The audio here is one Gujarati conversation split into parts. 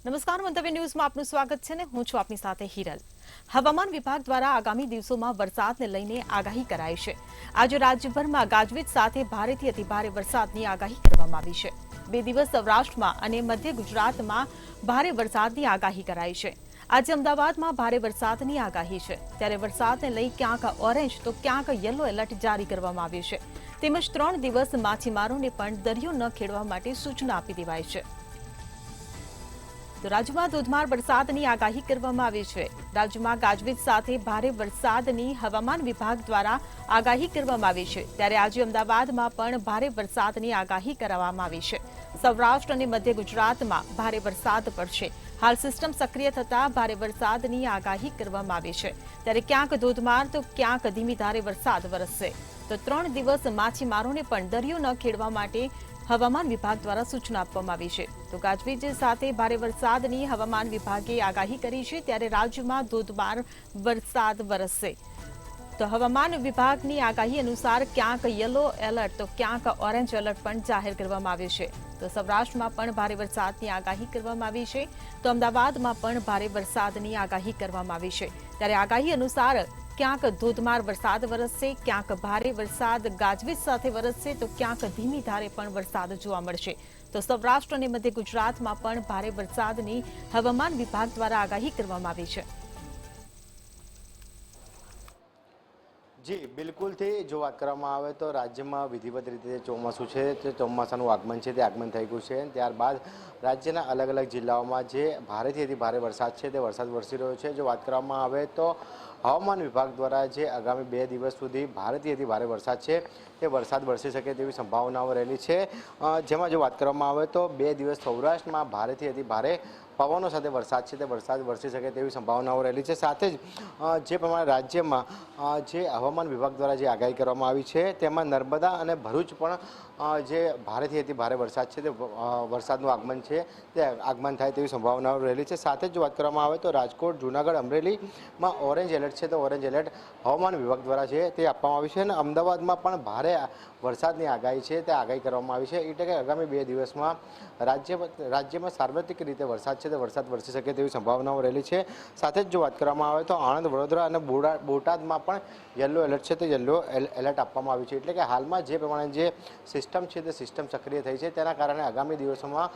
નમસ્કાર મંતવ્ય ન્યૂઝમાં આપનું સ્વાગત છે ને હું છું આપની સાથે હિરલ। હવામાન વિભાગ દ્વારા આગામી દિવસોમાં વરસાદને લઈને આગાહી કરાઈ છે। આજે રાજ્યભરમાં ગાજવીજ સાથે ભારેથી અતિભારે વરસાદની આગાહી કરવામાં આવી છે। 2 દિવસ સૌરાષ્ટ્રમાં અને મધ્ય ગુજરાતમાં ભારે વરસાદની આગાહી કરાઈ છે। આજે અમદાવાદમાં ભારે વરસાદની આગાહી છે, ત્યારે વરસાદને લઈ ક્યાંક ઓરેન્જ તો ક્યાંક યલો એલર્ટ જારી કરવામાં આવ્યું છે, તેમજ 3 દિવસ માછીમારોને પણ દરિયો ન ખેડવા માટે સૂચના આપી દેવાઈ છે। તો રાજ્યમાં ધોધમાર વરસાદની આગાહી કરવામાં આવી છે। રાજ્યમાં ગાજવીજ સાથે ભારે વરસાદની હવામાન વિભાગ દ્વારા આગાહી કરવામાં આવી છે, ત્યારે આજે અમદાવાદમાં પણ ભારે વરસાદની આગાહી કરવામાં આવી છે। સૌરાષ્ટ્ર અને મધ્ય ગુજરાતમાં ભારે વરસાદ પડશે। હાલ સિસ્ટમ સક્રિય થતા ભારે વરસાદની આગાહી કરવામાં આવી છે, ત્યારે ક્યાંક ધોધમાર તો ક્યાંક ધીમી ધારે વરસાદ વરસશે। તો 3 દિવસ માછીમારોને પણ દરિયો ન ખેડવા માટે હવામાન વિભાગ દ્વારા સૂચના આપવામાં આવી છે। તો ગાજવીજ સાથે ભારે વરસાદની હવામાન વિભાગે આગાહી કરી છે, ત્યારે રાજ્યમાં ધોધમાર વરસાદ વરસશે। તો હવામાન વિભાગની આગાહી અનુસાર ક્યાંક યલો એલર્ટ તો ક્યાંક ઓરેન્જ એલર્ટ પણ જાહેર કરવામાં આવ્યું છે। તો સૌરાષ્ટ્રમાં પણ ભારે વરસાદની આગાહી કરવામાં આવી છે, તો અમદાવાદમાં પણ ભારે વરસાદની આગાહી કરવામાં આવી છે, ત્યારે આગાહી અનુસાર ક્યાંક ધોધમાર વરસાદ વરસશે, ક્યાંક ભારે વરસાદ ગાજવીજ સાથે વરસશે, તો ક્યાંક ધીમી ધારે પણ વરસાદ જોવા મળશે। તો સૌરાષ્ટ્ર અને મધ્ય ગુજરાતમાં પણ ભારે વરસાદની હવામાન વિભાગ દ્વારા આગાહી કરવામાં આવી છે। જી બિલકુલથી જો વાત કરવામાં આવે તો રાજ્યમાં વિધિવત રીતે ચોમાસું છે તે ચોમાસાનું આગમન છે તે આગમન થઈ ગયું છે। ત્યારબાદ રાજ્યના અલગ અલગ જિલ્લાઓમાં જે ભારેથી અતિ ભારે વરસાદ છે તે વરસાદ વરસી રહ્યો છે। જો વાત કરવામાં આવે તો હવામાન વિભાગ દ્વારા જે આગામી 2 દિવસ સુધી ભારેથી અતિ ભારે વરસાદ છે તે વરસાદ વરસી શકે તેવી સંભાવનાઓ રહેલી છે। જેમાં જો વાત કરવામાં આવે તો 2 દિવસ સૌરાષ્ટ્રમાં ભારેથી અતિ ભારે પવનો સાથે વરસાદ છે તે વરસાદ વરસી શકે તેવી સંભાવનાઓ રહેલી છે। સાથે જ જે પ્રમાણે રાજ્યમાં જે હવામાન વિભાગ દ્વારા જે આગાહી કરવામાં આવી છે તેમાં નર્મદા અને ભરૂચ પણ જે ભારેથી અતિ ભારે વરસાદ છે તે વરસાદનું આગમન છે તે આગમન થાય તેવી સંભાવનાઓ રહેલી છે। સાથે જ જો વાત કરવામાં આવે તો રાજકોટ, જૂનાગઢ, અમરેલીમાં ઓરેન્જ એલર્ટ છે તો ઓરેન્જ એલર્ટ હવામાન વિભાગ દ્વારા છે તે આપવામાં આવ્યું છે અને અમદાવાદમાં પણ ભારે વરસાદની આગાહી છે તે આગાહી કરવામાં આવી છે। એટલે કે આગામી 2 દિવસમાં રાજ્યમાં સાર્વત્રિક રીતે વરસાદ છે તે વરસાદ વરસી શકે તેવી સંભાવનાઓ રહેલી છે। સાથે જ જો વાત કરવામાં આવે તો આણંદ, વડોદરા અને બોટાદમાં પણ યલો એલર્ટ છે તે યલો એલર્ટ આપવામાં આવ્યું છે। એટલે કે હાલમાં જે પ્રમાણે જે સિસ્ટમ છે તે સિસ્ટમ સક્રિય થઈ છે તેના કારણે આગામી દિવસોમાં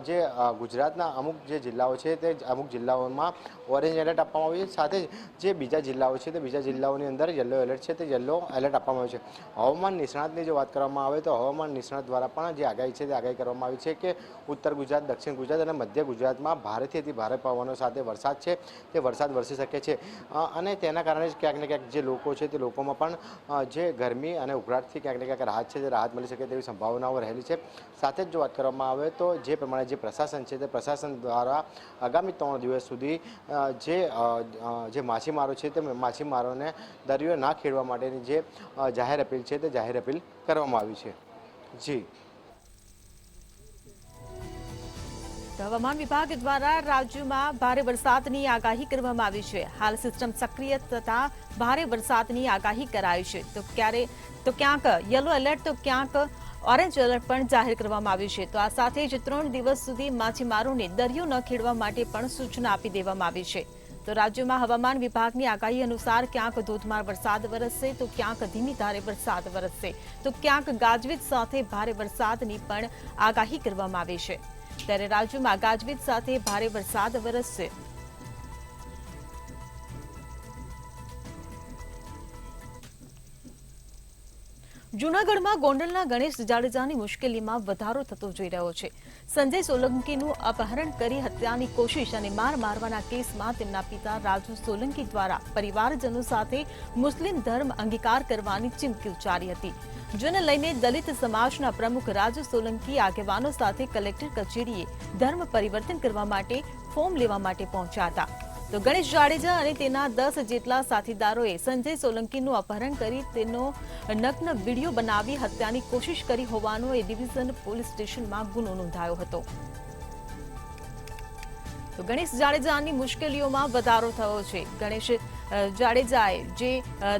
જે ગુજરાતના અમુક જે જિલ્લાઓ છે તે અમુક જિલ્લાઓમાં ઓરેન્જ એલર્ટ આપવામાં આવ્યું છે। સાથે જ જે બીજા જિલ્લાઓ છે તે બીજા જિલ્લાઓની અંદર યલો એલર્ટ છે તે યલો એલર્ટ આપવામાં આવ્યું છે। હવામાન નિષ્ણાતની જો વાત કરવામાં આવે તો હવામાન નિષ્ણાત દ્વારા પણ જે આગાહી છે તે આગાહી કરવામાં આવી છે કે ઉત્તર ગુજરાત, દક્ષિણ ગુજરાત અને મધ્ય ગુજરાતમાં ભારેથી અતિ ભારે પવનો સાથે વરસાદ છે તે વરસાદ વરસી શકે છે અને તેના કારણે જ ક્યાંક ને ક્યાંક જે લોકો છે તે લોકોમાં પણ જે ગરમી અને ઉકળાટથી ક્યાંક ને ક્યાંક રાહત છે તે રાહત મળી શકે તેવી સંભાવનાઓ રહેલી છે। સાથે જ જો વાત કરવામાં આવે તો જે પ્રમાણે જે પ્રશાસન છે તે પ્રશાસન દ્વારા આગામી 3 દિવસ સુધી જે માછીમારો છે તે માછીમારોને દરિયો ના ખેડવા માટેની જે જાહેર અપીલ છે તે જાહેર અપીલ કરવામાં આવી છે। જી હવામાન વિભાગ દ્વારા રાજ્યમાં ભારે વરસાદની આગાહી કરવામાં આવી છે। હાલ સિસ્ટમ સક્રિય થતા ભારે વરસાદની આગાહી કરાઈ છે, તો ક્યાંક યલો એલર્ટ તો ક્યાંક ઓરેન્જ એલર્ટ પણ જાહેર કરવામાં આવ્યું છે। તો આ સાથે જ 3 દિવસ સુધી માછીમારોને દરિયો ન ખેડવા માટે પણ સૂચના આપી દેવામાં આવી છે। તો રાજ્યમાં હવામાન વિભાગની આગાહી અનુસાર ક્યાંક ધોધમાર વરસાદ વરસશે, તો ક્યાંક ધીમી ધારે વરસાદ વરસશે, તો ક્યાંક ગાજવીજ સાથે ભારે વરસાદની પણ આગાહી કરવામાં આવી છે। ત્યારે રાજ્યમાં ગાજવીજ સાથે ભારે વરસાદ વરસશે। જૂનાગઢમાં ગોંડલના ગણેશ જાડેજાની મુશ્કેલીમાં વધારો થતો જઈ રહ્યો છે। સંજય સોલંકીનું અપહરણ કરી હત્યાની કોશિશ અને માર મારવાના કેસમાં તેમના પિતા રાજુ સોલંકી દ્વારા પરિવારજનો સાથે મુસ્લિમ ધર્મ અંગીકાર કરવાની ચીમકી ઉચ્ચારી હતી, જેને લઈને દલિત સમાજના પ્રમુખ રાજુ સોલંકી આગેવાનો સાથે કલેક્ટર કચેરીએ ધર્મ પરિવર્તન કરવા માટે ફોર્મ લેવા માટે પહોંચ્યા હતા। તો ગણેશ જાડેજા અને તેના 10 જેટલા સાથીદારોએ સંજય સોલંકીનું અપહરણ કરી તેનો નગ્ન વિડીયો બનાવી હત્યાની કોશિશ કરી હોવાનો એ ડિવિઝન પોલીસ સ્ટેશનમાં ગુનો નોંધાયો હતો। તો ગણેશ જાડેજાની મુશ્કેલીઓમાં વધારો થયો છે। ગણેશ જાડેજાએ જે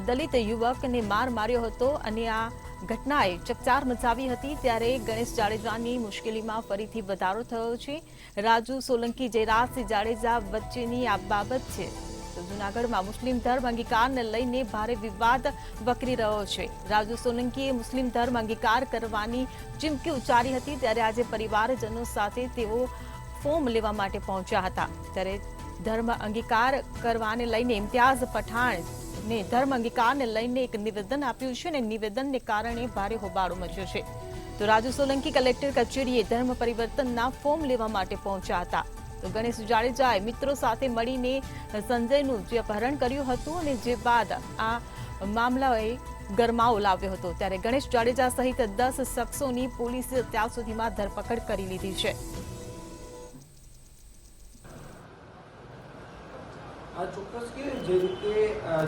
દલિત યુવકને માર માર્યો હતો અને આ ઘટનાએ ચકચાર મચાવી હતી ત્યારે ગણેશ જાડેજાની મુશ્કેલીમાં ફરીથી વધારો થયો છે. રાજુ સોલંકી જયરાજસિંહ જાડેજા વચ્ચેની આ બાબત છે. તો જૂનાગઢમાં મુસ્લિમ ધર્મ અંગીકારને લઈને ભારે વિવાદ વકરી રહ્યો છે. રાજુ સોલંકીએ મુસ્લિમ ધર્મ અંગીકાર કરવાની ચીમકી ઉચ્ચારી હતી ત્યારે આજે પરિવારજનો સાથે તેઓ ફોર્મ લેવા માટે પહોંચ્યા હતા. ત્યારે ધર્મ અંગીકાર કરવાને લઈને ઇમ્તિયાઝ પઠાણે ધર્મ અંગીકારને લઈને એક નિવેદન આપ્યું છે અને નિવેદનને કારણે ભારે હોબાળો મચ્યો છે. તો રાજુ સોલંકી કલેક્ટર કચેરીએ ધર્મ પરિવર્તનના ફોર્મ લેવા માટે પહોંચ્યા હતા. તો ગણેશ જાડેજાએ મિત્રો સાથે મળીને સંજયનું જે અપહરણ કર્યું હતું અને જે બાદ આ મામલાએ ગરમાવો લાવ્યો હતો ત્યારે ગણેશ જાડેજા સહિત 10 શખ્સોની પોલીસે અત્યાર સુધીમાં ધરપકડ કરી લીધી છે. ચોક્કસ કે જે રીતે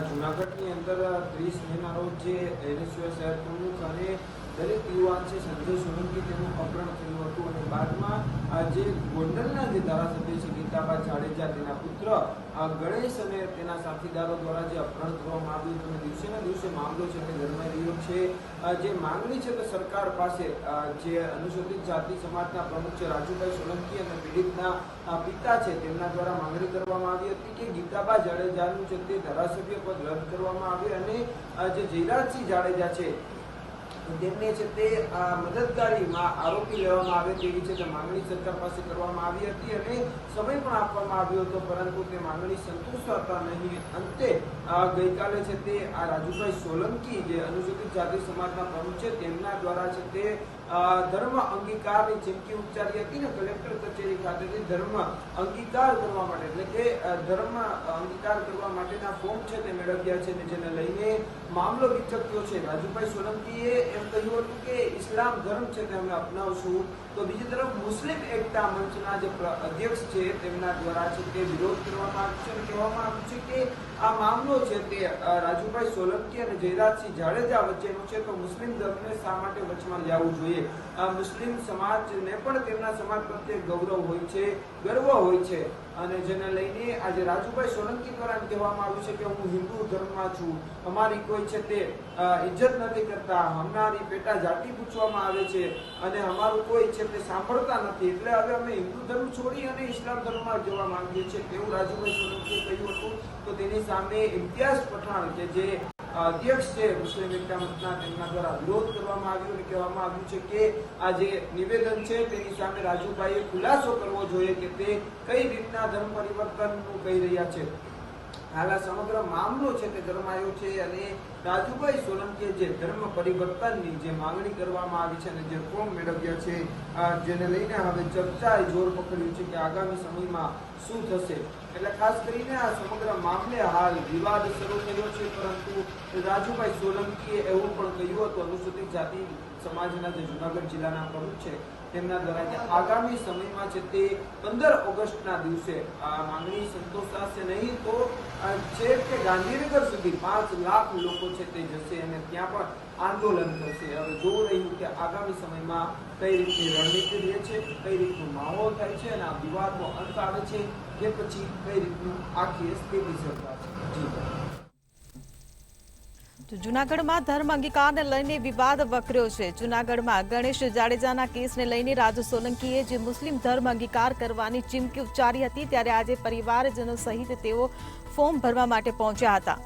જૂનાગઢની અંદર 30 મેના રોજ જે એનએસયુઆઈ શહેર પ્રમુખ અને દલિત યુવાન છે સંજય સોલંકી તેનું અપહરણ થયું હતું અને બાદમાં જે ગોંડલના જે ધારાસભ્ય છે ગીતાબા જાડેજા તેના પુત્ર ગણેશ અને તેના સાથીદારો દ્વારા જે અપહરણ કરવામાં આવ્યું હતું અને દિવસેના દિવસે મામલો છે તે ગરમાઈ રહ્યો છે. જે માંગણી છે તે સરકાર પાસે જે અનુસૂચિત જાતિ સમાજના પ્રમુખ છે રાજુભાઈ સોલંકી અને પીડિતના પિતા છે તેમના દ્વારા માંગણી કરવામાં આવી હતી કે ગીતાબા જાડેજાનું છે તે ધારાસભ્ય પદ રદ કરવામાં આવે અને જે જયરાજસિંહ જાડેજા છે તેમને છે તે મદદગારીમાં આરોપી લેવામાં આવે તેવી છે તે માંગણી સરકાર પાસે કરવામાં આવી હતી અને સમય પણ આપવામાં આવ્યો હતો પરંતુ તે માંગણી સંતોષાતા નહીં. અંતે ગઈકાલે છે તે આ રાજુભાઈ સોલંકી જે અનુસૂચિત જાતિ સમાજના પ્રમુખ છે તેમના દ્વારા છે તે ધર્મ અંગીકારની ચીમકી ઉચ્ચારી હતી ને કલેક્ટર કચેરી ખાતેથી ધર્મ અંગીકાર કરવા માટે એટલે કે ધર્મ અંગીકાર કરવા માટેના ફોર્મ છે તે મેળવ્યા છે ને જેને લઈને મામલો વિચક્યો છે. રાજુભાઈ સોલંકીએ એમ કહ્યું હતું કે ઇસ્લામ ધર્મ છે તે અમે અપનાવશું તો બીજી તરફ મુસ્લિમ એકતા મંચના જે અધ્યક્ષ છે તેમના દ્વારા છે તે વિરોધ કરવામાં આવ્યો છે અને કહેવામાં આવ્યું છે કે આ મામલો છે તે રાજુભાઈ સોલંકી અને જયરાજસિંહ જાડેજા વચ્ચેનો છે તો મુસ્લિમ ધર્મને શા માટે વચમાં લાવવું જોઈએ. મુસ્લિમ સમાજને પણ તેમના સમાજ પ્રત્યે ગૌરવ હોય છે, ગર્વ હોય છે અને જેને લઈને આજે રાજુભાઈ સોલંકી દ્વારા કહેવામાં આવ્યું છે કે હું હિન્દુ ધર્મમાં છું, અમારી કોઈ છે તે ઇજ્જત નથી કરતા, અમારી પેટા જાતિ પૂછવામાં આવે છે અને અમારું કોઈ છે તે સાંભળતા નથી એટલે હવે અમે હિન્દુ ધર્મ છોડી અને ઇસ્લામ ધર્મમાં જવા માંગીએ છીએ તેવું રાજુભાઈ સોલંકીએ કહ્યું હતું. તો તેની સામે ઇમ્તિયાઝ પઠાણ કે જે અધ્યક્ષ છે મુસ્લિમ એકતા મંચના તેમના દ્વારા વિરોધ કરવામાં આવ્યો અને કહેવામાં આવ્યું છે કે આ જે નિવેદન છે તેની સામે રાજુભાઈએ ખુલાસો કરવો જોઈએ કે તે કઈ રીતના ધર્મ પરિવર્તનનું કહી રહ્યા છે. હાલ આ સમગ્ર મામલો છે તે ગરમાયો છે અને રાજુભાઈ સોલંકીએ જે ધર્મ પરિવર્તનની જે માંગણી કરવામાં આવી છે અને જે ફોર્મ મેળવ્યા છે જેને લઈને હવે ચર્ચાએ જોર પકડ્યું છે કે આગામી સમયમાં શું થશે. એટલે ખાસ કરીને આ સમગ્ર મામલે હાલ વિવાદ શરૂ થયો છે પરંતુ રાજુભાઈ સોલંકીએ એવું પણ કહ્યું હતું અનુસૂચિત જાતિ સમાજના જે જૂનાગઢ જિલ્લાના પ્રમુખ છે તેમના દ્વારા કે આગામી સમયમાં છે તે 15 ઓગસ્ટના દિવસે આ માંગણી સંતોષાશે નહીં તો છે કે ગાંધીનગર સુધી 5 લાખ લોકો છે તે જશે અને ત્યાં પણ આંદોલન કરશે. હવે જોવું રહ્યું કે આગામી સમયમાં કઈ રીતની રણનીતિ રહે છે, કઈ રીતનો માહોલ થાય છે અને આ વિવાદનો અંત આવે છે કે પછી કઈ રીતનું આખી સ્થિતિ સર્જાશે. તો જૂનાગઢમાં ધર્મ અંગીકારને લઈને વિવાદ વકર્યો છે. જૂનાગઢમાં ગણેશ જાડેજાના કેસને લઈને રાજુ સોલંકીએ જે મુસ્લિમ ધર્મ અંગીકાર કરવાની ચીમકી ઉચ્ચારી હતી ત્યારે આજે પરિવારજનો સહિત તેઓ ફોર્મ ભરવા માટે પહોંચ્યા હતા.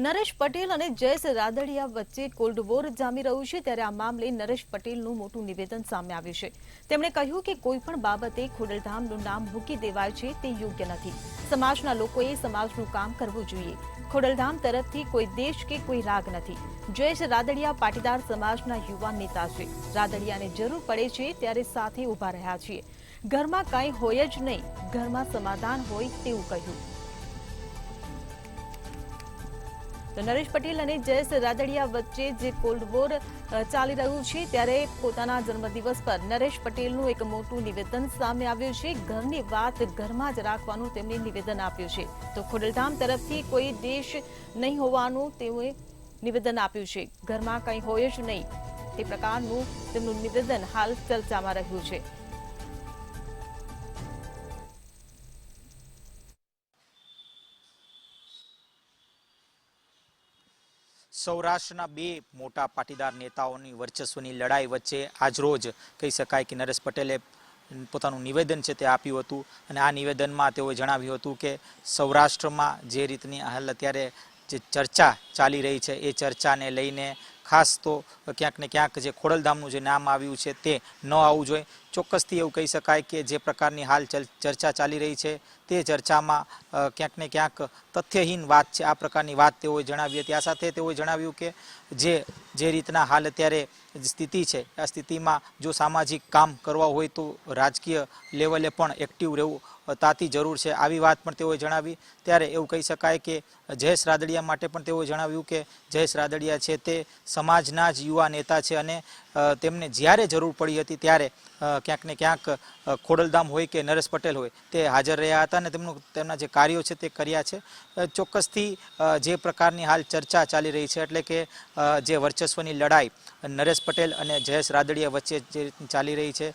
નરેશ પટેલ અને જયેશ રાદડિયા વચ્ચે કોલ્ડ વોર જામી રહ્યું છે ત્યારે આ મામલે નરેશ પટેલનું મોટું નિવેદન સામે આવ્યું છે. તેમણે કહ્યું કે કોઈ પણ બાબતે ખોડલધામનું નામ મૂકી દેવાય છે તે યોગ્ય નથી. સમાજના લોકોએ સમાજનું કામ કરવું જોઈએ. ખોડલધામ તરફથી કોઈ દેશ કે કોઈ રાગ નથી. જયેશ રાદડિયા પાટીદાર સમાજના યુવા નેતા છે. રાદડિયાને જરૂર પડે છે ત્યારે સાથે ઉભા રહ્યા છીએ. ઘરમાં કંઈ હોય જ નહીં, ઘરમાં સમાધાન હોય તેવું કહ્યું. તો નરેશ પટેલ અને જયેશ રાદડિયા વચ્ચે જે કોલ્ડ વોર ચાલી રહ્યું છે ત્યારે પોતાના જન્મદિવસ પર નરેશ પટેલનું એક મોટું નિવેદન સામે આવ્યું છે. ઘરની વાત ઘરમાં જ રાખવાનું તેમણે નિવેદન આપ્યું છે. તો ખોડલધામ તરફથી કોઈ દેશ નહીં હોવાનું તેઓએ નિવેદન આપ્યું છે. ઘરમાં કંઈ હોય જ નહીં તે પ્રકારનું તેમનું નિવેદન હાલ ચર્ચામાં રહ્યું છે. સૌરાષ્ટ્રના બે મોટા પાટીદાર નેતાઓની વર્ચસ્વની લડાઈ વચ્ચે આજરોજ કહી શકાય કે નરેશ પટેલે પોતાનું નિવેદન છે તે આપ્યું હતું અને આ નિવેદનમાં તેઓએ જણાવ્યું હતું કે સૌરાષ્ટ્રમાં જે રીતની હાલ અત્યારે જે ચર્ચા ચાલી રહી છે એ ચર્ચાને લઈને ખાસ તો ક્યાંક ને ક્યાંક જે ખોડલધામનું જે નામ આવ્યું છે તે ન આવવું જોઈએ. ચોક્કસથી એવું કહી શકાય કે જે પ્રકારની હાલ ચર્ચા ચાલી રહી છે તે ચર્ચામાં ક્યાંક ને ક્યાંક તથ્યહીન વાત છે. આ પ્રકારની વાત તેઓએ જણાવી હતી. આ સાથે તેઓએ જણાવ્યું કે જે રીતના હાલ અત્યારે સ્થિતિ છે આ સ્થિતિમાં જો સામાજિક કામ કરવા હોય તો રાજકીય લેવલે પણ એક્ટિવ રહેવું તાતી જરૂર છે. આવી વાત પણ તેઓએ જણાવી. ત્યારે એવું કહી શકાય કે જયેશ રાદડિયા માટે પણ તેઓએ જણાવ્યું કે જયેશ રાદડિયા છે તે સમાજના જ યુવા નેતા છે અને તેમને જ્યારે જરૂર પડી હતી ત્યારે ક્યાંક ને ક્યાંક ખોડલધામ હોય કે નરેશ પટેલ હોય તે હાજર રહ્યા હતા અને તેમના જે કાર્યો છે તે કર્યા છે. ચોક્કસથી જે પ્રકારની હાલ ચર્ચા ચાલી રહી છે એટલે કે જે વર્ચસ્વની લડાઈ નરેશ પટેલ અને જયેશ રાદડિયા વચ્ચે જે ચાલી રહી છે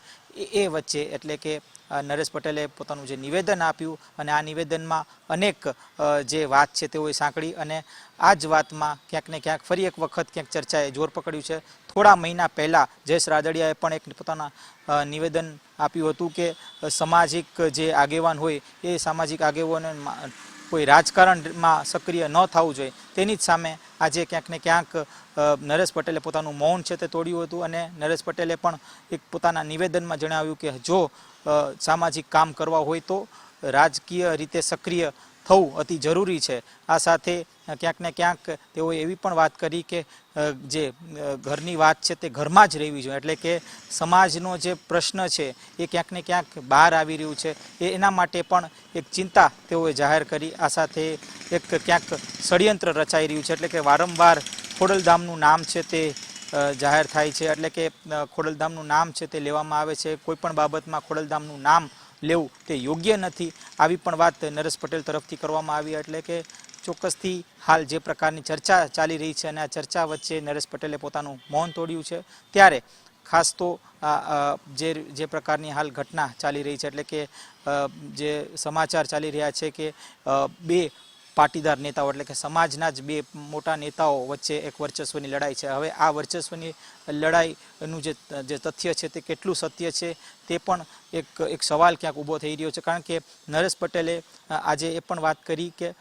એ વચ્ચે એટલે કે નરેશ પટેલે પોતાનું જે નિવેદન આપ્યું અને આ નિવેદનમાં અનેક જે વાત છે તેઓએ સાંકળી અને આ જ વાતમાં ક્યાંક ને ક્યાંક ફરી એક વખત ક્યાંક ચર્ચાએ જોર પકડ્યું છે. થોડા મહિના પહેલાં જયેશ રાદડિયાએ પણ એક પોતાના નિવેદન આપ્યું હતું કે સામાજિક જે આગેવાન હોય એ સામાજિક આગેવાનો કોઈ રાજકારણમાં સક્રિય ન થવું જોઈએ. તેની જ સામે આજે ક્યાંક ને ક્યાંક નરેશ પટેલે પોતાનું મૌન છે તે તોડ્યું હતું અને નરેશ પટેલે પણ એક પોતાના નિવેદનમાં જણાવ્યું કે જો સામાજિક કામ કરવા હોય તો રાજકીય રીતે સક્રિય થવું અતિ જરૂરી છે. આ સાથે ક્યાંક ને ક્યાંક તેઓએ એવી પણ વાત કરી કે જે ઘરની વાત છે તે ઘરમાં જ રહેવી જોઈએ એટલે કે સમાજનો જે પ્રશ્ન છે એ ક્યાંક ને ક્યાંક બહાર આવી રહ્યું છે એના માટે પણ એક ચિંતા તેઓએ જાહેર કરી. આ સાથે એક ક્યાંક ષડયંત્ર રચાઈ રહ્યું છે એટલે કે વારંવાર ખોડલધામનું નામ છે તે જાહેર થાય છે એટલે કે ખોડલધામનું નામ છે તે લેવામાં આવે છે. કોઈ પણ બાબતમાં ખોડલધામનું નામ લેવું તે યોગ્ય નથી આવી પણ વાત નરેશ પટેલ તરફથી કરવામાં આવી. એટલે કે ચોક્કસથી હાલ જે પ્રકારની ચર્ચા ચાલી રહી છે અને આ ચર્ચા વચ્ચે નરેશ પટેલે પોતાનું મૌન તોડ્યું છે. ત્યારે ખાસ તો જે પ્રકારની હાલ ઘટના ચાલી રહી છે એટલે કે જે સમાચાર ચાલી રહ્યા છે કે બે પાટીદાર નેતાઓ એટલે કે સમાજના જ બે મોટા નેતાઓ વચ્ચે એક વર્ચસ્વની લડાઈ છે. હવે આ વર્ચસ્વની લડાઈનું જે તથ્ય છે તે કેટલું સત્ય છે તે પણ એક સવાલ ક્યાંક ઊભો થઈ રહ્યો છે. કારણ કે નરેશ પટેલે આજે એ પણ વાત કરી કે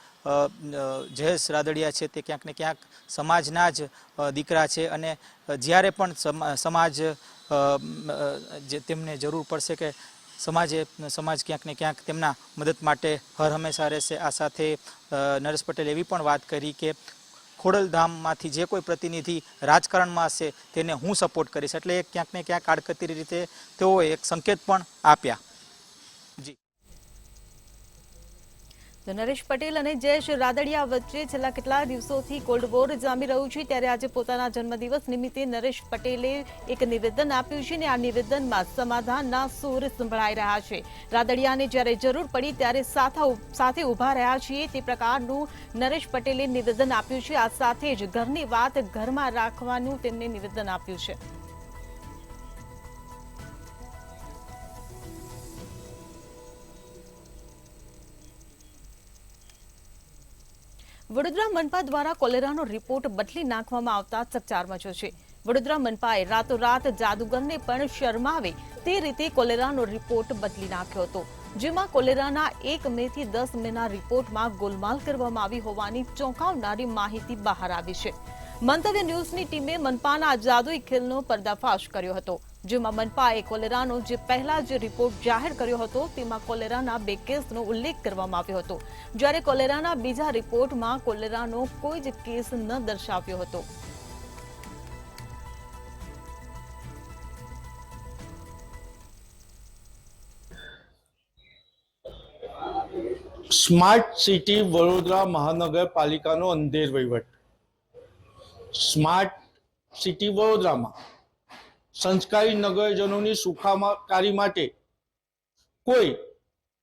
જયેશ રાદડિયા છે તે ક્યાંક ને ક્યાંક સમાજના જ દીકરા છે અને જ્યારે પણ સમાજ જે તેમને જરૂર પડશે કે સમાજ ક્યાંક ને ક્યાંક તેમના મદદ માટે હર હંમેશા રહેશે. આ સાથે નરેશ પટેલે એવી પણ વાત કરી કે ખોડલધામમાંથી જે કોઈ પ્રતિનિધિ રાજકારણમાં હશે તેને હું સપોર્ટ કરીશ. એટલે ક્યાંક ને ક્યાંક આડકતરી રીતે તેઓએ એક સંકેત પણ આપ્યા. જી તો નરેશ પટેલ અને જયેશ રાદડિયા વચ્ચે છેલ્લા કેટલા દિવસોથી કોલ્ડ વોર જામી રહ્યું છે ત્યારે આજે પોતાના જન્મદિવસ નિમિત્તે નરેશ પટેલે એક નિવેદન આપ્યું છે અને આ નિવેદનમાં સમાધાનના સૂર સંભળાઈ રહ્યા છે. રાદડિયાને જ્યારે જરૂર પડી ત્યારે સાથે ઊભા રહ્યા છીએ તે પ્રકારનું નરેશ પટેલે નિવેદન આપ્યું છે. આ સાથે જ ઘરની વાત ઘરમાં રાખવાનું તેમને નિવેદન આપ્યું છે. વડોદરા મનપા દ્વારા કોલેરાનો રિપોર્ટ બદલી નાખવામાં આવતા ચકચાર મચ્યો છે. વડોદરા મનપાએ રાતોરાત જાદુગરને પણ શરમાવે તે રીતે કોલેરાનો રિપોર્ટ બદલી નાખ્યો હતો. જેમાં કોલેરાના 1 મે થી 10 મેના રિપોર્ટમાં ગોલમાલ કરવામાં આવી હોવાની ચોંકાવનારી માહિતી બહાર આવી છે. મંતવ્ય ન્યૂઝની ટીમે મનપાના જાદુઈ ખેલનો પર્દાફાશ કર્યો હતો. જેમાં મનપાએ કોલેરાનો જે પહેલા જે રિપોર્ટ જાહેર કર્યો હતો તેમાં કોલેરાના 2 કેસનો ઉલ્લેખ કરવામાં આવ્યો હતો, જ્યારે કોલેરાના બીજા રિપોર્ટમાં કોલેરાનો કોઈ જ કેસ ન દર્શાવ્યો હતો. સ્માર્ટ સિટી વડોદરા મહાનગરપાલિકાનો અંધેર વહીવટ. સ્માર્ટ સિટી વડોદરામાં સંસ્કારી નગરજનોની સુખાકારી માટે કોઈ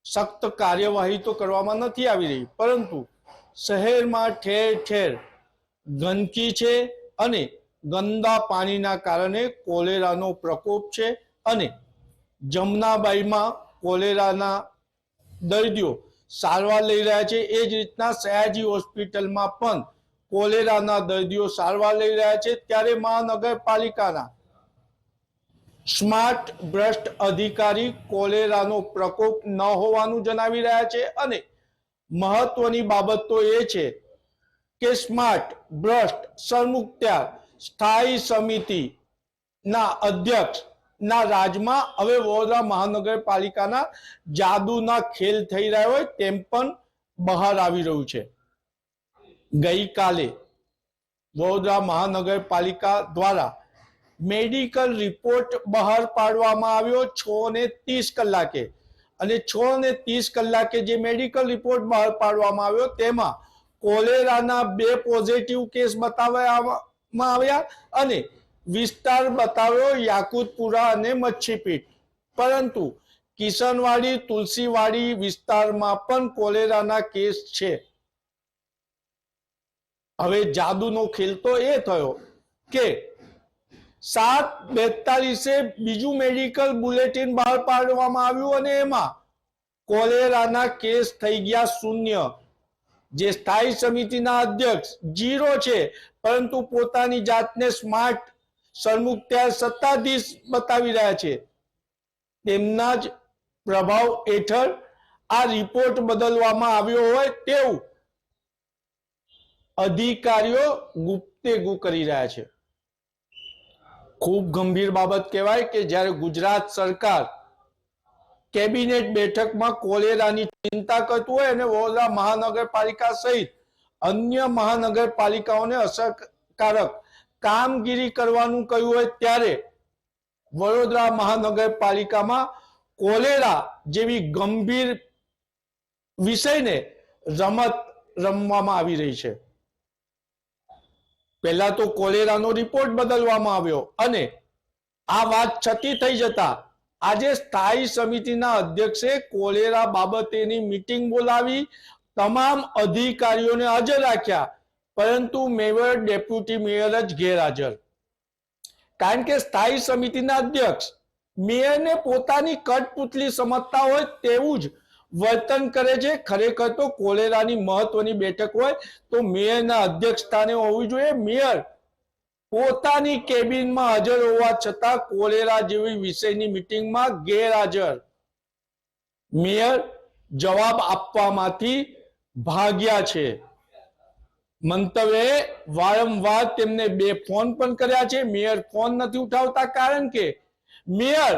સખ્ત કાર્યવાહી તો કરવામાં નથી આવી રહી, પરંતુ શહેરમાં ઠેર ઠેર ગંદકી છે અને ગંદા પાણીના કારણે કોલેરાનો પ્રકોપ છે અને જમનાબાઈમાં કોલેરાના દર્દીઓ સારવાર લઈ રહ્યા છે. એ જ રીતના સયાજી હોસ્પિટલમાં પણ કોલેરાના દર્દીઓ સારવાર લઈ રહ્યા છે, ત્યારે મહાનગરપાલિકાના સ્માર્ટ ભ્રષ્ટ અધિકારી કોલેરાનો પ્રકોપ ન હોવાનું જણાવી રહ્યા છે. અને મહત્વની બાબત તો એ છે કે સ્માર્ટ ભ્રષ્ટ સરમુખત્યાર સ્થાયી સમિતિના અધ્યક્ષના રાજમાં હવે વડોદરા મહાનગરપાલિકાના જાદુના ખેલ થઈ રહ્યા હોય તેમ પણ બહાર આવી રહ્યું છે. ગઈકાલે વડોદરા મહાનગરપાલિકા દ્વારા મેડિકલ રિપોર્ટ બહાર પાડવામાં આવ્યો 6:30 કલાકે, અને 6:30 કલાકે જે મેડિકલ રિપોર્ટ બહાર પાડવામાં આવ્યો તેમાં કોલેરાના 2 પોઝિટિવ કેસ બતાવવામાં આવ્યા અને વિસ્તાર બતાવ્યો યાકુતપુરા અને મચ્છીપીટ. પરંતુ કિશનવાડી તુલસીવાડી વિસ્તારમાં પણ કોલેરાના કેસ છે. હવે જાદુનો ખેલ તો એ થયો કે 7:42 બીજું મેડિકલ બુલેટિન બહાર પાડવામાં આવ્યું અને એમાં કોલેરાના કેસ થઈ ગયા 0. જે સ્થાયી સમિતિના અધ્યક્ષ 0 છે, પરંતુ પોતાની જાતને સ્માર્ટ સરમુખત્યાર સત્તાધીશ બતાવી રહ્યા છે. તેમના જ પ્રભાવ હેઠળ આ રિપોર્ટ બદલવામાં આવ્યો હોય તેવું અધિકારીઓ ગુપ્તેગુ કરી રહ્યા છે. ખૂબ ગંભીર બાબત કહેવાય કે જ્યારે ગુજરાત સરકાર કેબિનેટ બેઠકમાં કોલેરાની ચિંતા કરતું હોય અને વડોદરા મહાનગરપાલિકા સહિત અન્ય મહાનગરપાલિકાઓને અસરકારક કામગીરી કરવાનું કહ્યું હોય ત્યારે વડોદરા મહાનગરપાલિકામાં કોલેરા જેવી ગંભીર વિષયને રમત રમવામાં આવી રહી છે. પહેલા તો કોલેરાનો રિપોર્ટ બદલવામાં આવ્યો અને આ વાત છતી થઈ જતા આજે સ્થાયી સમિતિના અધ્યક્ષે કોલેરા બાબતેની મીટિંગ બોલાવી તમામ અધિકારીઓને હાજર રાખ્યા, પરંતુ મેયર ડેપ્યુટી મેયર જ ગેરહાજર. કારણ કે સ્થાયી સમિતિના અધ્યક્ષ મેયરને પોતાની કઠપુતલી સમજતા હોય તેવું જ વર્તન કરે છે. ખરેખર તો કોલેરાની મહત્વની બેઠક હોય તો મેયરના અધ્યક્ષ સ્થાને હોવી જોઈએ. મેયર પોતાની કેબિનમાં હાજર હોવા છતાં કોલેરા જેવી વિષયની મીટિંગમાં ગેરહાજર. મેયર જવાબ આપવામાંથી ભાગ્યા છે. મંતવ્યે વારંવાર તેમને 2 ફોન પણ કર્યા છે. મેયર ફોન નથી ઉઠાવતા, કારણ કે મેયર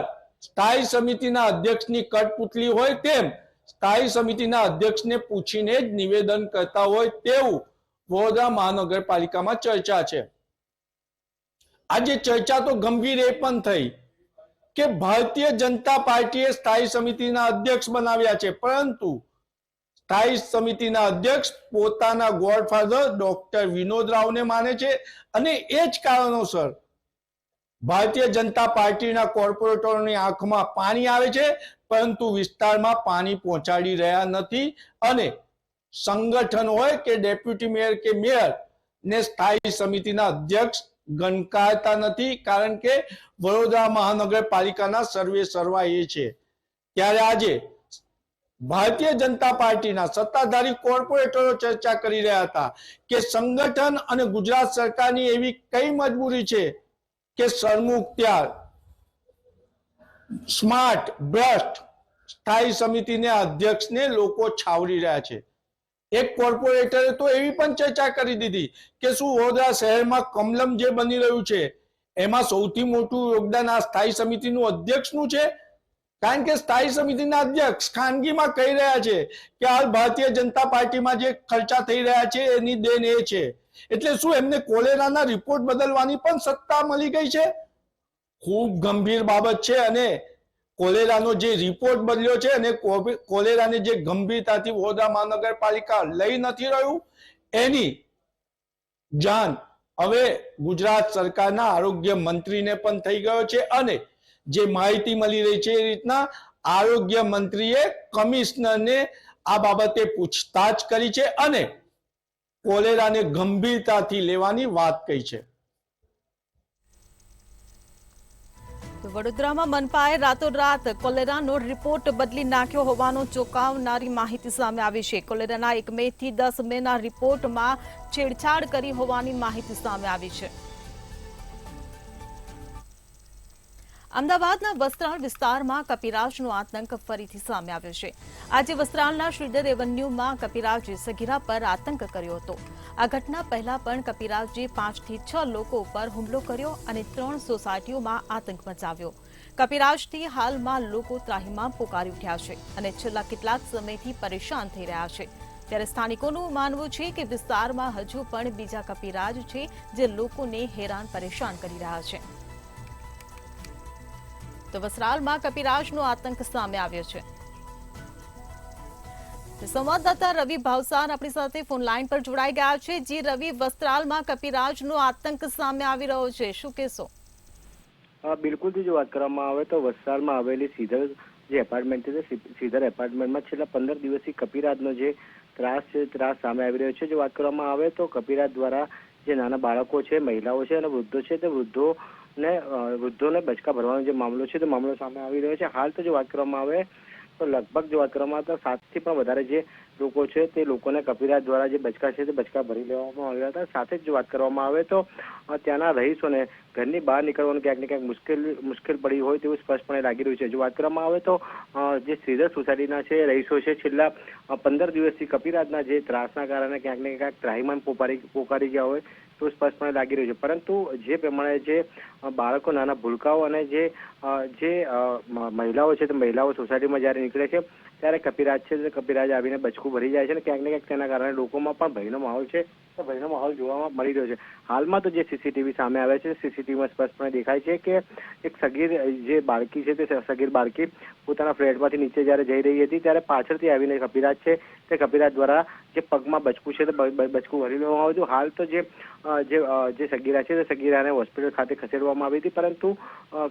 સ્થાયી સમિતિના અધ્યક્ષની કઠપુતલી હોય તેમ સ્થાયી સમિતિના અધ્યક્ષને પૂછીને જ નિવેદન કરતા હોય તેવું વડોદરા મહાનગરપાલિકામાં ચર્ચા છે. આજે ચર્ચા તો ગંભીર એ પણ થઈ કે ભારતીય જનતા પાર્ટીએ સ્થાયી સમિતિના અધ્યક્ષ બનાવ્યા છે, પરંતુ સ્થાયી સમિતિના અધ્યક્ષ પોતાના ગોડફાધર ડોક્ટર વિનોદ રાવને માને છે અને એ જ કારણોસર ભારતીય જનતા પાર્ટીના કોર્પોરેટરોની આંખમાં પાણી આવે છે, પરંતુ વિસ્તારમાં પાણી પહોંચાડી રહ્યા નથી. અને સંગઠન હોય કે ડેપ્યુટી મેયર કે મેયર ને સ્થાયી સમિતિના અધ્યક્ષ ગણકારતા નથી, કારણ કે વડોદરા મહાનગરપાલિકાના સર્વે સર્વા એ છે. ત્યારે આજે ભારતીય જનતા પાર્ટીના સત્તાધારી કોર્પોરેટરો ચર્ચા કરી રહ્યા હતા કે સંગઠન અને ગુજરાત સરકારની એવી કઈ મજબૂરી છે કે સરમુખત્યાર સ્માર્ટ ભ્રષ્ટ સ્થાયી સમિતિના અધ્યક્ષને લોકો છાવરી રહ્યા છે. એક કોર્પોરેટરે તો એવી પણ ચર્ચા કરી દીધી કે શું વડોદરા શહેરમાં કમલમ જે બની રહ્યું છે એમાં સૌથી મોટું યોગદાન આ સ્થાયી સમિતિનું અધ્યક્ષનું છે? કારણ કે સ્થાયી સમિતિના અધ્યક્ષ ખાનગીમાં કહી રહ્યા છે કે હાલ ભારતીય જનતા પાર્ટીમાં જે ખર્ચા થઈ રહ્યા છે એની દેન એ છે. એટલે શું એમને કોલેરાના રિપોર્ટ બદલવાની પણ સત્તા મળી ગઈ છે? ખૂબ ગંભીર બાબત છે. અને કોલેરાનો જે રિપોર્ટ બદલ્યો છે અને કોલેરાને જે ગંભીરતાથી વડોદરા મહાનગરપાલિકા લઈ નથી રહ્યું એની જાણ હવે ગુજરાત સરકારના આરોગ્ય મંત્રીને પણ થઈ ગયો છે. અને જે માહિતી મળી રહી છે એ રીતના આરોગ્ય મંત્રીએ કમિશનરને આ બાબતે પૂછતાછ કરી છે અને કોલેરાને ગંભીરતાથી લેવાની વાત કહી છે. તો તો વડોદરામાં મનપાએ રાતોરાત કોલેરાનો રિપોર્ટ બદલી નાખ્યો હોવાનો ચોંકાવનારી માહિતી સામે આવી છે. કોલેરાના 1 મેથી 10 મેના રિપોર્ટમાં છેડછાડ કરી હોવાની માહિતી સામે આવી છે. અમદાવાદના વસ્ત્રાલ વિસ્તારમાં કપિરાજનો આતંક ફરીથી સામે આવ્યો છે. આજે વસ્ત્રાલના શ્રીધર એવન્યુમાં કપિરાજે સગીરા પર આતંક કર્યો હતો. આ ઘટના પહેલા પણ કપિરાજે 5 થી 6 લોકો ઉપર હુમલો કર્યો અને 3 સોસાયટીઓમાં આતંક મચાવ્યો. કપિરાજથી હાલમાં લોકો ત્રાહિમામ પોકારી ઉઠ્યા છે અને છેલ્લા કેટલાક સમયથી પરેશાન થઈ રહ્યા છે. ત્યારે સ્થાનિકોનું માનવું છે કે વિસ્તારમાં હજુ પણ બીજા કપિરાજ છે જે લોકોને હેરાન પરેશાન કરી રહ્યા છે. તો વસ્ત્રાલમાં કપિરાજનો આતંક સામે આવ્યો છે. સંવાદદાતા રવિ ભાવસાર આપણી સાથે ફોન લાઈન પર જોડાઈ ગયા છે. જી રવિ, વસ્ત્રાલમાં કપિરાજનો આતંક સામે આવી રહ્યો છે, શું કહેશો? બિલકુલ જો વાત કરવામાં આવે તો વસ્ત્રાલમાં આવેલી સીધર જે એપાર્ટમેન્ટ છે સીધર એપાર્ટમેન્ટમાં છેલ્લા 15 દિવસથી કપિરાજનો જે ત્રાસ સામે આવી રહ્યો છે. જો વાત કરવામાં આવે તો કપિરાજ દ્વારા જે નાના બાળકો છે, મહિલાઓ છે અને વૃદ્ધો છે તે વૃદ્ધોને બચકા ભરવાનો જે મામલો છે તે મામલો સામે આવી રહ્યો છે. હાલ તો જો વાત કરવામાં આવે તો લગભગ જો વાત કરવામાં આવે તો 7 થી પણ વધારે જે લોકો છે તે લોકોને કપિરાજ દ્વારા જે બચકા છે તે બચકા ભરી લેવામાં આવ્યા હતા. સાથે જ જો વાત કરવામાં આવે તો ત્યાંના રહીશોને ઘરની બહાર નીકળવાનું ક્યાંક ને ક્યાંક મુશ્કેલ પડી હોય તેવું સ્પષ્ટપણે લાગી રહ્યું છે. જો વાત કરવામાં આવે તો જે શ્રીધર સોસાયટીના છે રહીશો છે છેલ્લા 15 દિવસથી કપિરાજના જે ત્રાસના કારણે ક્યાંક ને ક્યાંક ત્રાહિમામ પોકારી ગયા હોય તો સ્પષ્ટપણે લાગી રહ્યું છે. પરંતુ જે પ્રમાણે જે બાળકો, નાના ભૂલકાઓ અને જે મહિલાઓ છે તે મહિલાઓ સોસાયટીમાં જ્યારે નીકળે છે ત્યારે કપિરાજ છે તે કપિરાજ આવીને બચકું ભરી જાય છે અને ક્યાંક ને ક્યાંક તેના કારણે લોકોમાં પણ ભયનો માહોલ છે તો ભયનો માહોલ જોવામાં મળી રહ્યો છે. હાલમાં તો જે સીસીટીવી સામે આવ્યા છે સીસીટીવીમાં સ્પષ્ટપણે દેખાય છે કે એક સગીર જે બાળકી છે તે સગીર બાળકી પોતાના ફ્લેટમાંથી નીચે જ્યારે જઈ રહી હતી ત્યારે પાછળથી આવીને કપિરાજ છે તે કપિરાજ દ્વારા જે પગમાં બચકું છે તે બચકું ભરી લેવામાં આવ્યું હતું. હાલ તો જે સગીરા છે તે સગીરાને હોસ્પિટલ ખાતે ખસેડવામાં આવી હતી. પરંતુ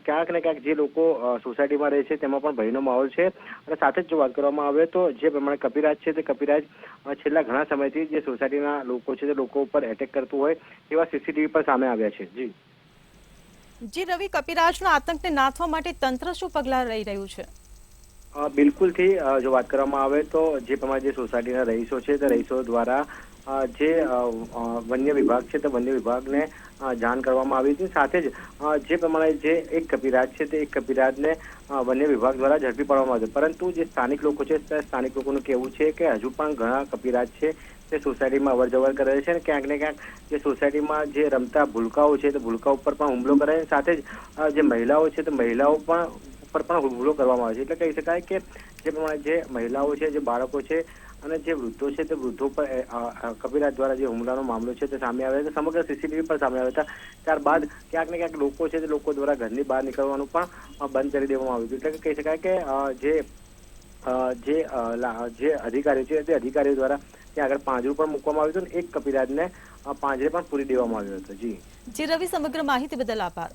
ક્યાંક ને ક્યાંક જે લોકો સોસાયટીમાં રહે છે તેમાં પણ ભયનો માહોલ છે. અને સાથે જ જો વાત કરવામાં આવે તો જે પ્રમાણે કપિરાજ છે તે કપિરાજ છેલ્લા ઘણા સમયથી જે સોસાયટીના લોકો છે તે લોકો ઉપર એટેક કરતું હોય તેવા સીસીટીવી પર સામે આવ્યા છે. જી રવિ, કપિરાજના આતંકને નાથવા માટે તંત્ર શું પગલાં લઈ રહ્યું છે? બિલકુલથી જો વાત કરવામાં આવે તો જે પ્રમાણે જે સોસાયટીના રહીશો છે તે રહીશો દ્વારા જે વન્ય વિભાગ છે તે વન્ય વિભાગને જાણ કરવામાં આવી હતી. સાથે જ જે પ્રમાણે જે એક કપિરાજ છે તે એક કપિરાજને વન્ય વિભાગ દ્વારા ઝડપી પાડવામાં આવ્યો. પરંતુ જે સ્થાનિક લોકો છે તે સ્થાનિક લોકોનું કહેવું છે કે હજુ પણ ઘણા કપિરાજ છે તે સોસાયટીમાં અવરજવર કરે છે અને ક્યાંક ને ક્યાંક જે સોસાયટીમાં જે રમતા ભૂલકાઓ છે તે ભૂલકાઓ ઉપર પણ હુમલો કરે છે. સાથે જ જે મહિલાઓ છે તે મહિલાઓ ઉપર પણ હુમલો કરવામાં આવે છે. એટલે કહી શકાય કે જે પ્રમાણે જે મહિલાઓ છે, જે બાળકો છે અને જે વૃદ્ધો છે તે વૃદ્ધો પર કપિરાજ દ્વારા જે હુમલાનો મામલો છે તે સામે આવ્યો છે. સમગ્ર સીસીટીવી પર સામે આવ્યા હતા. ત્યારબાદ ક્યાંક ને ક્યાંક લોકો છે તે લોકો દ્વારા ઘરની બહાર નીકળવાનું પણ બંધ કરી દેવામાં આવ્યું હતું. એટલે કહી શકાય કે જે અધિકારીઓ છે તે અધિકારીઓ દ્વારા ત્યાં આગળ પાંજરું પણ મૂકવામાં આવ્યું હતું અને એક કપિરાજને પાંજરે પણ પૂરી દેવામાં આવ્યો હતો. જી રવિ, સમગ્ર માહિતી બદલ આભાર.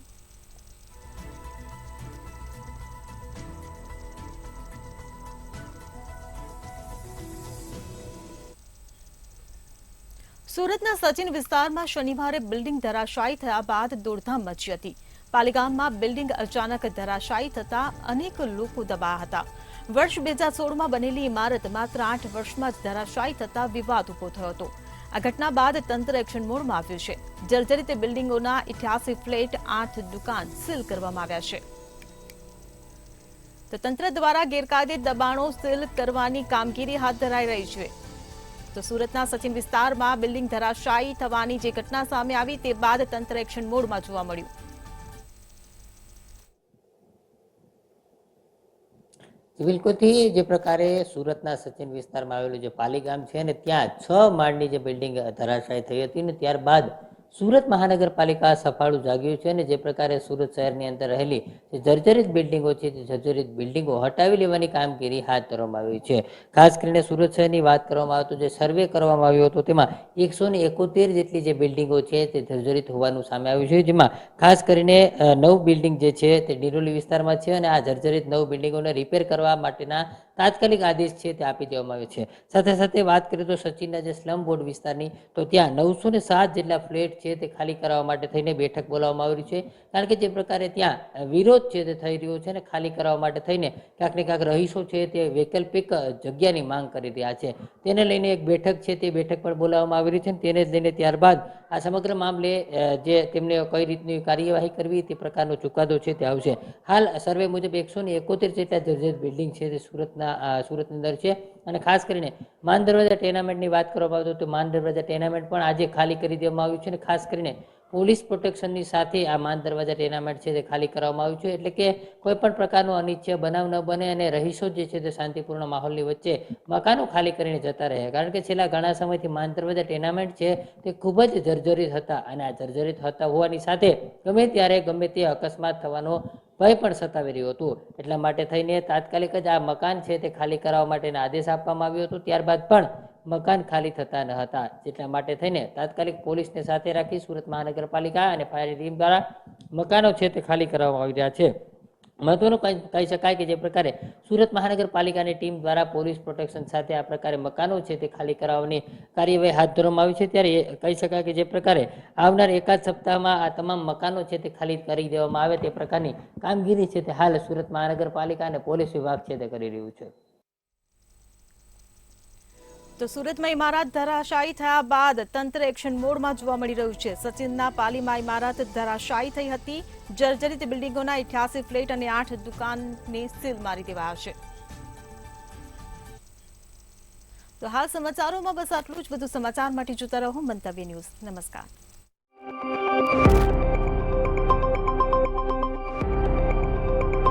સુરતના સચિન વિસ્તારમાં શનિવારે બિલ્ડિંગ ધરાશાયી થયા બાદ દોડધામ મચી હતી. પાલીગામમાં બિલ્ડિંગ અચાનક ધરાશાયી થતા અનેક લોકો દબાયા હતા. વર્ષ 2016માં બનેલી ઇમારત માત્ર 8 વર્ષમાં જ ધરાશાયી થતા વિવાદ ઉભો થયો હતો. આ ઘટના બાદ તંત્ર એક્શન મોડમાં આવ્યું છે. જર્જરિત બિલ્ડિંગોના 88 ફ્લેટ, 8 દુકાન સીલ કરવામાં આવ્યા છે. તો તંત્ર દ્વારા ગેરકાયદે દબાણો સીલ કરવાની કામગીરી હાથ ધરાઈ રહી છે. તો સુરતના સચિન વિસ્તારમાં બિલ્ડિંગ ધરાશાયી થવાની જે ઘટના સામે આવી તે બાદ તંત્ર એક્શન મોડમાં જોવા મળ્યું. બિલકુલથી જે પ્રકારે સુરતના સચિન વિસ્તારમાં આવેલું જે પાલીગામ છે ને ત્યાં 6 માળની જે બિલ્ડિંગ ધરાશાયી થઈ હતી ને ત્યારબાદ સુરત મહાનગરપાલિકા સફાળું જાગ્યું છે અને જે પ્રકારે સુરત શહેરની અંદર રહેલી જે જર્જરિત બિલ્ડિંગો છે તે જર્જરિત બિલ્ડિંગો હટાવી લેવાની કામગીરી હાથ ધરવામાં આવી છે. ખાસ કરીને સુરત શહેરની વાત કરવામાં આવે તો જે સર્વે કરવામાં આવ્યો હતો તેમાં 171 જેટલી જે બિલ્ડિંગો છે તે જર્જરિત હોવાનું સામે આવ્યું છે. જેમાં ખાસ કરીને 9 બિલ્ડિંગ જે છે તે ડિરોલી વિસ્તારમાં છે અને આ જર્જરિત 9 બિલ્ડિંગોને રિપેર કરવા માટેના તાત્કાલિક આદેશ છે તે આપી દેવામાં આવ્યો છે. સાથે સાથે વાત કરીએ તો સચિનના જે સ્લમ બોર્ડ વિસ્તારની, તો ત્યાં 907 જેટલા ફ્લેટ છે તે ખાલી કરાવવા માટે થઈને બેઠક બોલાવવામાં આવી છે. કારણ કે જે પ્રકારે ત્યાં વિરોધ છે તે થઈ રહ્યો છે અને ખાલી કરાવવા માટે થઈને ક્યાંક ને ક્યાંક રહીશો છે તે વૈકલ્પિક જગ્યાની માંગ કરી રહ્યા છે. તેને લઈને એક બેઠક છે તે બેઠક પણ બોલાવવામાં આવી રહી છે. તેને જ લઈને ત્યારબાદ આ સમગ્ર મામલે જે તેમને કઈ રીતની કાર્યવાહી કરવી તે પ્રકારનો ચુકાદો છે તે આવશે. હાલ સર્વે મુજબ 171 જેટલા જર્જરિત બિલ્ડિંગ છે તે સુરતની અંદર છે. અને ખાસ કરીને માન દરવાજા ટેનામેન્ટની વાત કરવામાં આવે તો માન દરવાજા ટેનામેન્ટ પણ આજે ખાલી કરી દેવામાં આવ્યું છે. અને ખાસ કરીને પોલીસ પ્રોટેક્શનની સાથે આ માન દરવાજા ટેનામેન્ટ છે તે ખાલી કરવામાં આવ્યું છે. એટલે કે કોઈ પણ પ્રકારનો અનિચ્છનીય બનાવ ન બને અને રહીશો જે છે તે શાંતિપૂર્ણ માહોલની વચ્ચે મકાનો ખાલી કરીને જતા રહે. કારણ કે છેલ્લા ઘણા સમયથી માન દરવાજા ટેનામેન્ટ છે તે ખૂબ જ જર્જરિત હતા અને આ જર્જરિત હતા હોવાની સાથે ગમે ત્યારે ગમે તે અકસ્માત થવાનો ભય પણ સતાવી રહ્યું હતું. એટલા માટે થઈને તાત્કાલિક જ આ મકાન છે તે ખાલી કરાવવા માટેનો આદેશ આપવામાં આવ્યો હતો. ત્યારબાદ પણ મકાન ખાલી થતા ન હતા. જેટલા માટે થઈને તાત્કાલિક પોલીસને સાથે રાખી સુરત મહાનગરપાલિકા અને ફાયર ટીમ દ્વારા મકાનો છે તે ખાલી કરાવવામાં આવી રહ્યા છે. મહત્વનું કહી શકાય કે જે પ્રકારે સુરત મહાનગરપાલિકાની ટીમ દ્વારા પોલીસ પ્રોટેક્શન સાથે આ પ્રકારે મકાનો છે તે ખાલી કરાવવાની કાર્યવાહી હાથ ધરવામાં આવી છે. ત્યારે કહી શકાય કે જે પ્રકારે આવનાર એકાદ સપ્તાહમાં આ તમામ મકાનો છે તે ખાલી કરી દેવામાં આવે તે પ્રકારની કામગીરી છે તે હાલ સુરત મહાનગરપાલિકા અને પોલીસ વિભાગ છે તે કરી રહ્યું છે. તો સુરતમાં ઇમારત ધરાશાયી થયા બાદ તંત્ર એક્શન મોડમાં જોવા મળી રહ્યું છે. સચિનના પાલીમાં ઇમારત ધરાશાયી થઈ હતી. જર્જરિત બિલ્ડિંગોના 88 ફ્લેટ અને 8 દુકાનને સીલ મારી દેવાયા છે. તો હાલ સમાચારોમાં બસ આટલું જ. વધુ સમાચાર માટે જોતા રહો મંતવ્ય ન્યૂઝ. નમસ્કાર.